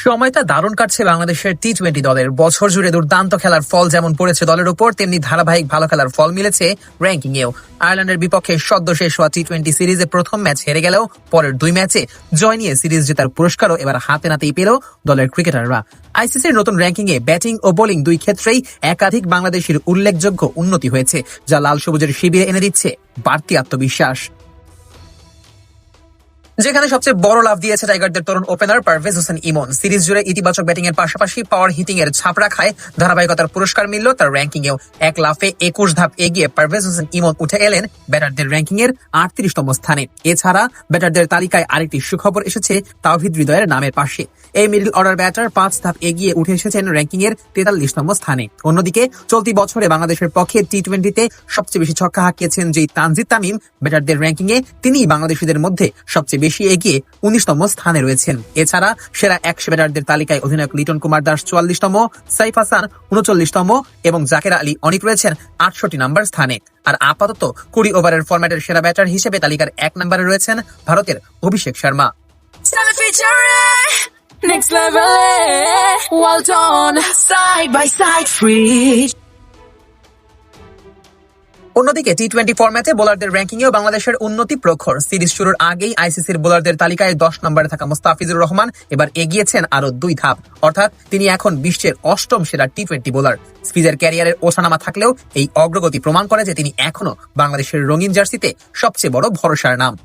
সময়টা দারুণ কাটছে বাংলাদেশের টি-20 দলের। বছর জুড়ে দুর্দান্ত খেলার ফল যেমন পড়েছে দলের উপর, তেমনি ধারাবাহিক ভালো খেলার ফল মিলেছে র্যাঙ্কিং এও। আয়ারল্যান্ডের বিপক্ষে সদ্য শেষ হওয়া টি-20 সিরিজে প্রথম ম্যাচ হেরে গেলেও পরের দুই ম্যাচে জয় নিয়ে সিরিজ জেতার পুরস্কারও এবার হাতে নাতেই পেল দলের ক্রিকেটাররা। আইসিসির নতুন র্যাঙ্কিং এ ব্যাটিং ও বোলিং দুই ক্ষেত্রেই একাধিক বাংলাদেশের উল্লেখযোগ্য উন্নতি হয়েছে, যা লাল সবুজের শিবিরে এনে দিচ্ছে বাড়তি আত্মবিশ্বাস। যেখানে সবচেয়ে বড় লাভ দিয়েছে টাইগারদের তরুণ ওপেনার পারভেজ হোসেন ইমন। সিরিজ জুড়ে ইতিবাচক ব্যাটিং এর পাশাপাশি পাওয়ার হিটিং এর ছাপ রাখায় ধারাবাহিকতার পুরস্কার মিলল তার র্যাঙ্কিং এও। এক লাফে 21 ধাপ এগিয়ে পারভেজ হোসেন ইমন উঠে এলেন ব্যাটারদের র্যাঙ্কিং এর 38তম স্থানে। এছাড়া ব্যাটারদের তালিকায় আরেকটি সুখবর এসেছে তাওহিদ হৃদয়ের নামের পাশে। এই মিডল অর্ডার ব্যাটার 5 ধাপ এগিয়ে উঠে এসেছেন র্যাঙ্কিং এর 43তম স্থানে। অন্যদিকে চলতি বছরে বাংলাদেশের পক্ষে টি-20তে সবচেয়ে বেশি ছক্কা হাঁকিয়েছেন যেই তানজিদ তামিম ব্যাটারদের র্যাঙ্কিং এ তিনিই বাংলাদেশিদের মধ্যে সবচেয়ে বেশি এগিয়ে 19তম স্থানে রয়েছেন। এছাড়া সেরা 100 ব্যাটারদের তালিকায় অধিনায়ক লিটন কুমার দাস 44তম, সাইফ হাসান 39তম এবং জাকের আলী অনিক রয়েছেন 68 নম্বর স্থানে। আর আপাতত 20 ওভারের ফরম্যাটের সেরা ব্যাটার হিসেবে তালিকার 1 নম্বরে রয়েছেন ভারতের Abhishek Sharma. Next level, well done, side by side, free. অন্যদিকে টি-20 ফরম্যাটে বোলারদের র্যাঙ্কিং এও বাংলাদেশের উন্নতি প্রখর। সিরিজ শুরুর আগেই আইসিসির বোলারদের তালিকায় 10 নম্বরে থাকা মুস্তাফিজুর রহমান এবার এগিয়েছেন আরো 2 ধাপ, অর্থাৎ তিনি এখন বিশ্বের 8ম সেরা টি-20 বোলার। স্পিজের ক্যারিয়ারের ওঠানামা থাকলেও এই অগ্রগতি প্রমাণ করে যে তিনি এখনো বাংলাদেশের রঙিন জার্সিতে সবচেয়ে বড় ভরসার নাম।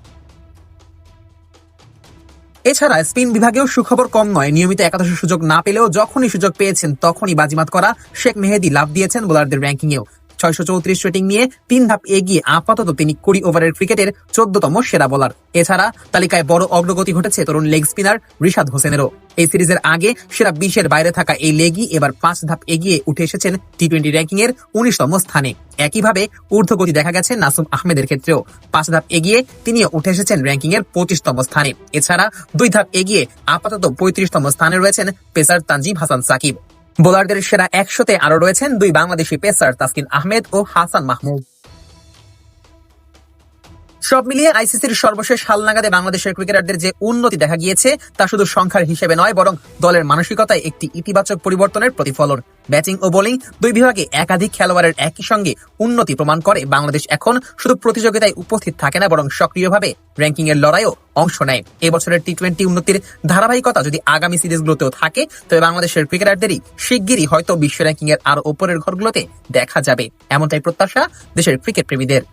এছাড়া স্পিন বিভাগেও সুখবর কম নয়। নিয়মিত একাদশের সুযোগ না পেলেও যখনই সুযোগ পেয়েছেন তখনই বাজিমাত করা শেখ মেহেদী লাভ দিয়েছেন বোলারদের র্যাঙ্কিং এও। 634 রেটিং নিয়ে 3 ধাপ এগিয়ে আপাতত তিনি 20 ওভারের ক্রিকেটের 14তম সেরা বোলার। এছাড়া তালিকায় বড় অগ্রগতি ঘটেছে তরুণ লেগ স্পিনার রিশাদ হোসেনেরও। এই সিরিজের আগে সেরা 20-এর বাইরে থাকা এই লেগই এবার 5 ধাপ এগিয়ে উঠে এসেছেন টি-20 র্যাঙ্কিং এর 19তম স্থানে। একইভাবে ঊর্ধ্বগতি দেখা গেছে নাসুম আহমেদের ক্ষেত্রেও। 5 ধাপ এগিয়ে তিনিও উঠে এসেছেন র্যাঙ্কিং এর 25তম স্থানে। এছাড়া 2 ধাপ এগিয়ে আপাতত 35তম স্থানে রয়েছেন পেসার তানজিম হাসান সাকিব। বোলারদের সেরা 100-তে আরো রয়েছেন 2 বাংলাদেশি পেসার তাসকিন আহমেদ ও হাসান মাহমুদ। সব মিলিয়ে আইসিসির সর্বশেষ হালনাগাদে বাংলাদেশের ক্রিকেটারদের যে উন্নতি দেখা গিয়েছে তা শুধু সংখ্যার হিসেবে নয়, বরং দলের মানসিকতায় একটি ইতিবাচক পরিবর্তনের প্রতিফলন। ব্যাটিং ও বোলিং দুই বিভাগে একাধিক খেলোয়াড়ের একই সঙ্গে উন্নতি প্রমাণ করে বাংলাদেশ এখন শুধু প্রতিযোগিতায় উপস্থিত থাকে না, বরং সক্রিয়ভাবে র্যাঙ্কিং এর লড়াইও অংশ নেয়। এবছরের টি-20 উন্নতির ধারাবাহিকতা যদি আগামী সিরিজগুলোতেও থাকে, তবে বাংলাদেশের ক্রিকেটারদেরই শিগগিরই হয়তো বিশ্ব র্যাঙ্কিং এর আরো উপরের ঘরগুলোতে দেখা যাবে, এমনটাই প্রত্যাশা দেশের ক্রিকেট প্রেমীদের।